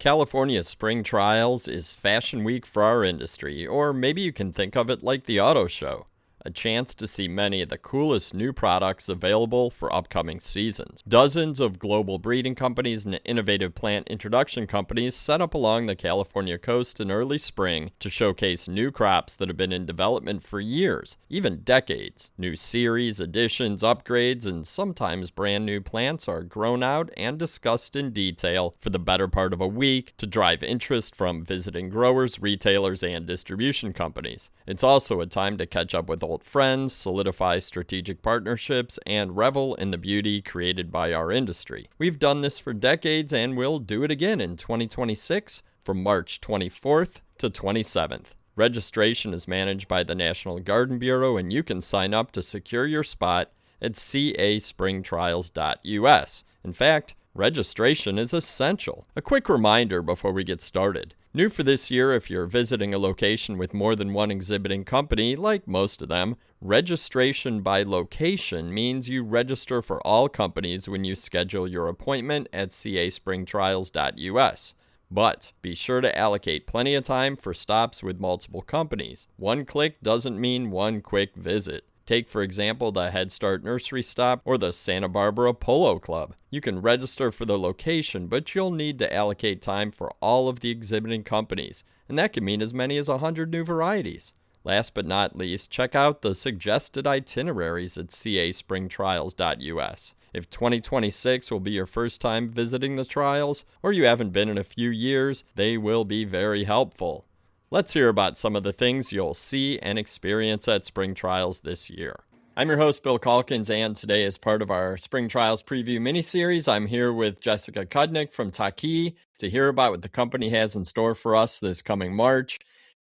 California Spring Trials is Fashion Week for our industry, or maybe you can think of it like the auto show, a chance to see many of the coolest new products available for upcoming seasons. Dozens of global breeding companies and innovative plant introduction companies set up along the California coast in early spring to showcase new crops that have been in development for years, even decades. New series, additions, upgrades, and sometimes brand new plants are grown out and discussed in detail for the better part of a week to drive interest from visiting growers, retailers, and distribution companies. It's also a time to catch up with old friends, solidify strategic partnerships, and revel in the beauty created by our industry. We've done this for decades and we'll do it again in 2026 from March 24th to 27th. Registration is managed by the National Garden Bureau, and you can sign up to secure your spot at caspringtrials.us. In fact, registration is essential. A quick reminder before we get started. New for this year, if you're visiting a location with more than one exhibiting company, like most of them, registration by location means you register for all companies when you schedule your appointment at caspringtrials.us. But be sure to allocate plenty of time for stops with multiple companies. One click doesn't mean one quick visit. Take, for example, the Head Start Nursery Stop or the Santa Barbara Polo Club. You can register for the location, but you'll need to allocate time for all of the exhibiting companies, and that can mean as many as 100 new varieties. Last but not least, check out the suggested itineraries at caspringtrials.us. If 2026 will be your first time visiting the trials, or you haven't been in a few years, they will be very helpful. Let's hear about some of the things you'll see and experience at Spring Trials this year. I'm your host, Bill Calkins, and today, as part of our Spring Trials preview miniseries, I'm here with Jessica Cudnik from Takii to hear about what the company has in store for us this coming March.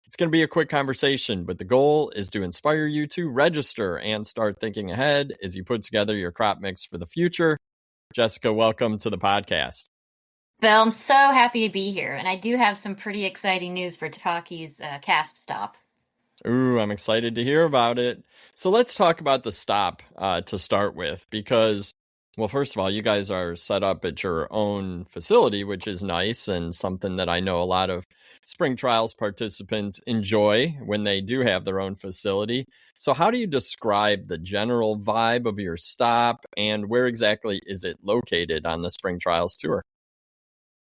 It's going to be a quick conversation, but the goal is to inspire you to register and start thinking ahead as you put together your crop mix for the future. Jessica, welcome to the podcast. Bill, I'm so happy to be here, and I do have some pretty exciting news for Taki's cast stop. Ooh, I'm excited to hear about it. So let's talk about the stop to start with, because, well, first of all, you guys are set up at your own facility, which is nice and something that I know a lot of Spring Trials participants enjoy when they do have their own facility. So how do you describe the general vibe of your stop, and where exactly is it located on the Spring Trials tour?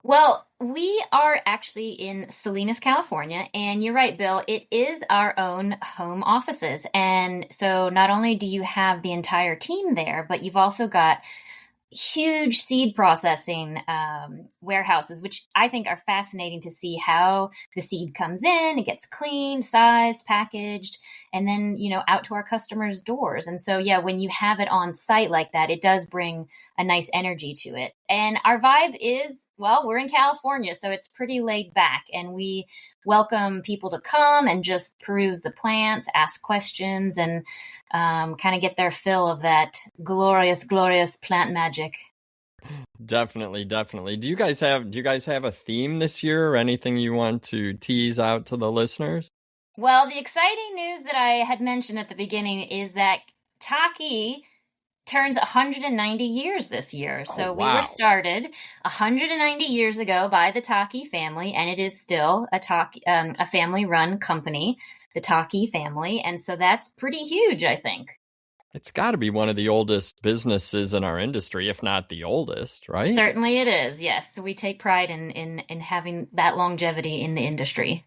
Well, we are actually in Salinas, California, and you're right, Bill, it is our own home offices. And so not only do you have the entire team there, but you've also got huge seed processing warehouses, which I think are fascinating to see how the seed comes in, it gets cleaned, sized, packaged, and then, out to our customers' doors. And so, yeah, when you have it on site like that, it does bring a nice energy to it. And our vibe is, well, we're in California, so it's pretty laid back, and we welcome people to come and just peruse the plants, ask questions, and kind of get their fill of that glorious, glorious plant magic. Definitely. Do you guys have a theme this year, or anything you want to tease out to the listeners? Well, the exciting news that I had mentioned at the beginning is that Takii turns 190 years this year. So wow. We were started 190 years ago by the Takii family, and it is still a family-run company, the Takii family. And so that's pretty huge, I think. It's got to be one of the oldest businesses in our industry, if not the oldest, right? Certainly it is, yes. So we take pride in having that longevity in the industry.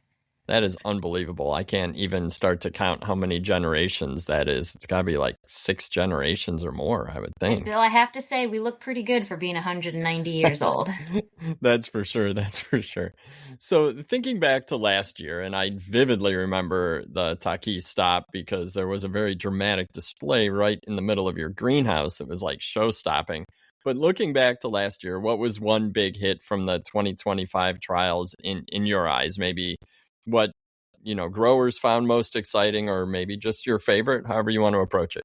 That is unbelievable. I can't even start to count how many generations that is. It's got to be like 6 generations or more, I would think. And Bill, I have to say, we look pretty good for being 190 years old. That's for sure. So thinking back to last year, and I vividly remember the Takii stop because there was a very dramatic display right in the middle of your greenhouse. It was like show-stopping. But looking back to last year, what was one big hit from the 2025 trials in your eyes? Maybe what growers found most exciting, or maybe just your favorite, however you want to approach it.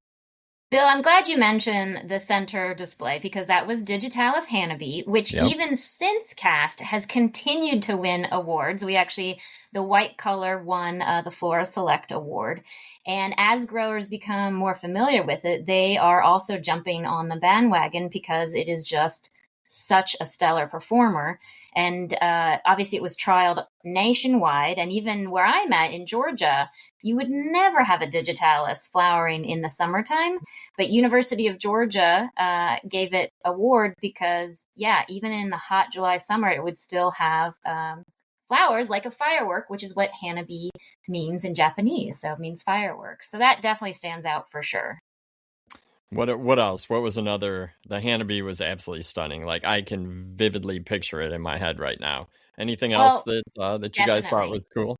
Bill, I'm glad you mentioned the center display, because that was Digitalis Hanabi, which even since cast has continued to win awards. The white color won the Flora Select Award. And as growers become more familiar with it, they are also jumping on the bandwagon because it is just such a stellar performer. And obviously it was trialed nationwide. And even where I'm at in Georgia, you would never have a digitalis flowering in the summertime. But University of Georgia gave it award because, yeah, even in the hot July summer, it would still have flowers like a firework, which is what Hanabi means in Japanese. So it means fireworks. So that definitely stands out for sure. What else? What was another? The Hanabi was absolutely stunning. Like I can vividly picture it in my head right now. Anything else Well, that you guys thought definitely. was cool?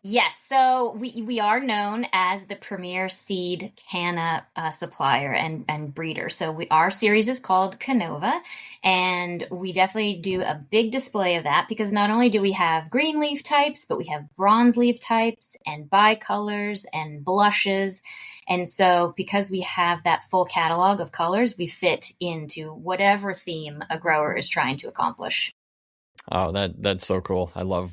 Yes, so we are known as the premier seed canna supplier and breeder. So our series is called Canova, and we definitely do a big display of that because not only do we have green leaf types, but we have bronze leaf types and bicolors and blushes. And so because we have that full catalog of colors, we fit into whatever theme a grower is trying to accomplish. Oh, that's so cool. I love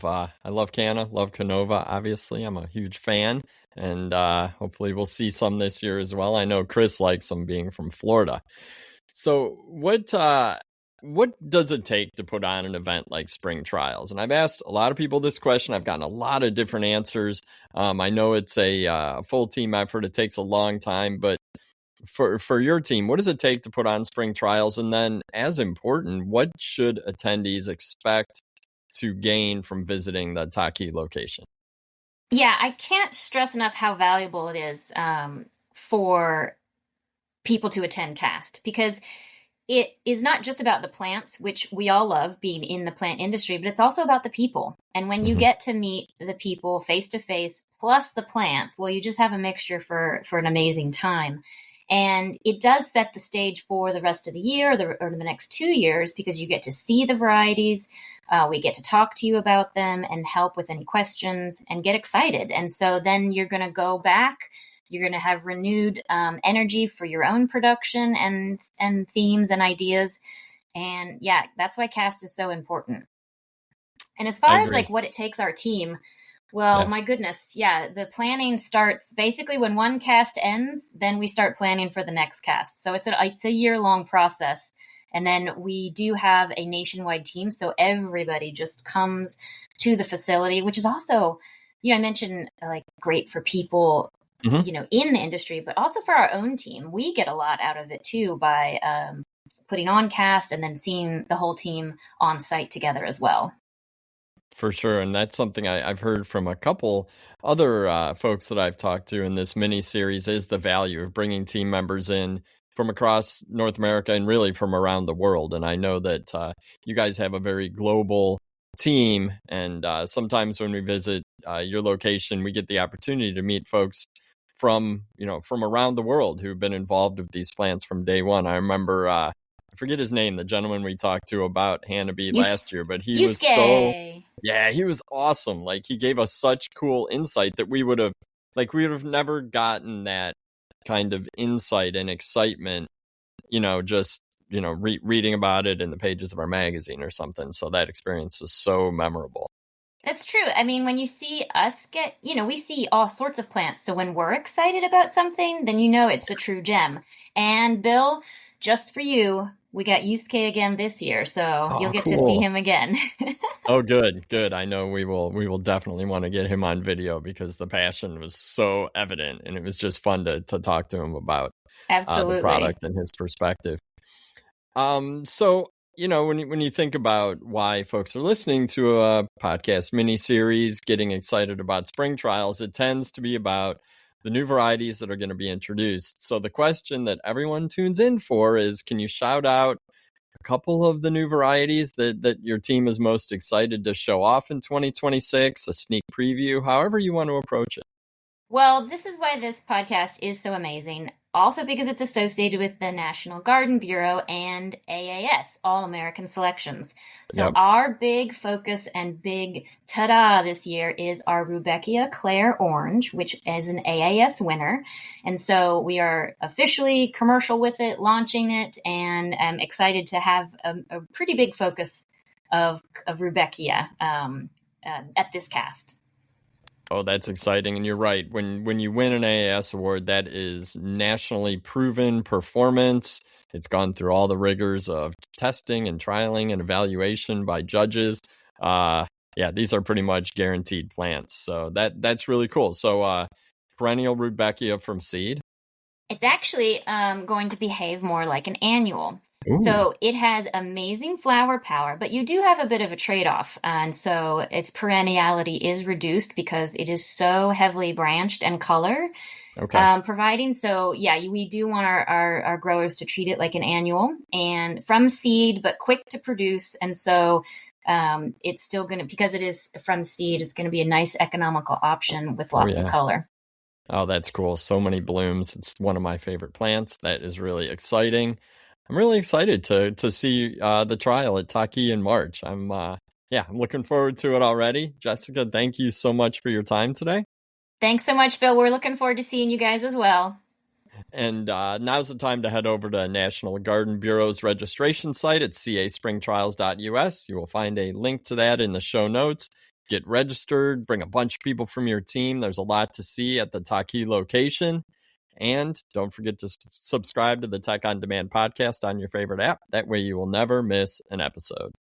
Canna, love Canova, obviously. I'm a huge fan. And hopefully we'll see some this year as well. I know Chris likes them being from Florida. So what does it take to put on an event like spring trials? And I've asked a lot of people this question. I've gotten a lot of different answers. I know it's a full team effort. It takes a long time, but for your team, what does it take to put on spring trials? And then, as important, what should attendees expect to gain from visiting the Takii location? Yeah, I can't stress enough how valuable it is for people to attend cast because it is not just about the plants, which we all love being in the plant industry, but it's also about the people. And when you Hmm. get to meet the people face to face plus the plants, well, you just have a mixture for an amazing time. And it does set the stage for the rest of the year or the next 2 years because you get to see the varieties. We get to talk to you about them and help with any questions and get excited. And so then you're going to go back. You're going to have renewed energy for your own production and themes and ideas. And yeah, that's why cast is so important. And as I far as agree. like what it takes our team, well, Yeah. my goodness, yeah, the planning starts basically when one cast ends, then we start planning for the next cast. So it's a year-long process. And then we do have a nationwide team, so everybody just comes to the facility, which is also, I mentioned like great for people, Hmm. in the industry, but also for our own team. We get a lot out of it too by putting on cast and then seeing the whole team on site together as well. For sure. And that's something I've heard from a couple other folks that I've talked to in this mini series is the value of bringing team members in from across North America and really from around the world. And I know that you guys have a very global team. And sometimes when we visit your location, we get the opportunity to meet folks from around the world who've been involved with these plants from day one. I remember I forget his name, the gentleman we talked to about Hanabi Yus- last year, but he was so Yusuke. yeah, he was awesome. Like he gave us such cool insight that we would have never gotten that kind of insight and excitement, just reading about it in the pages of our magazine or something. So that experience was so memorable. That's true. I mean, when you see us we see all sorts of plants. So when we're excited about something, then you know it's a true gem. And Bill, just for you, we got Yusuke again this year, so you'll Oh, get to see cool. him again. Oh, good, good. I know we will definitely want to get him on video because the passion was so evident, and it was just fun to talk to him about the Absolutely. product and his perspective. So when you think about why folks are listening to a podcast mini series, getting excited about spring trials, it tends to be about the new varieties that are going to be introduced. So the question that everyone tunes in for is, can you shout out a couple of the new varieties that your team is most excited to show off in 2026, a sneak preview, however you want to approach it? Well, this is why this podcast is so amazing. Also, because it's associated with the National Garden Bureau and AAS, All American Selections. So, Yep. our big focus and big ta da this year is our Rudbeckia Claire Orange, which is an AAS winner. And so, we are officially commercial with it, launching it, and I'm excited to have a pretty big focus of Rudbeckia at this cast. Oh, that's exciting. And you're right. When you win an AAS award, that is nationally proven performance. It's gone through all the rigors of testing and trialing and evaluation by judges. Yeah, these are pretty much guaranteed plants. So that's really cool. So perennial Rudbeckia from seed. It's actually going to behave more like an annual. Ooh, So it has amazing flower power, but you do have a bit of a trade-off. And so its perenniality is reduced because it is so heavily branched and color okay. providing. So yeah, we do want our growers to treat it like an annual and from seed, but quick to produce. And so it's still going to, because it is from seed, it's going to be a nice economical option with Oh, lots of yeah. color. Oh, that's cool. So many blooms. It's one of my favorite plants. That is really exciting. I'm really excited to see the trial at Takii in March. I'm looking forward to it already. Jessica, thank you so much for your time today. Thanks so much, Bill. We're looking forward to seeing you guys as well. And now's the time to head over to National Garden Bureau's registration site at caspringtrials.us. You will find a link to that in the show notes. Get registered, bring a bunch of people from your team. There's a lot to see at the Takii location. And don't forget to subscribe to the Tech on Demand podcast on your favorite app. That way you will never miss an episode.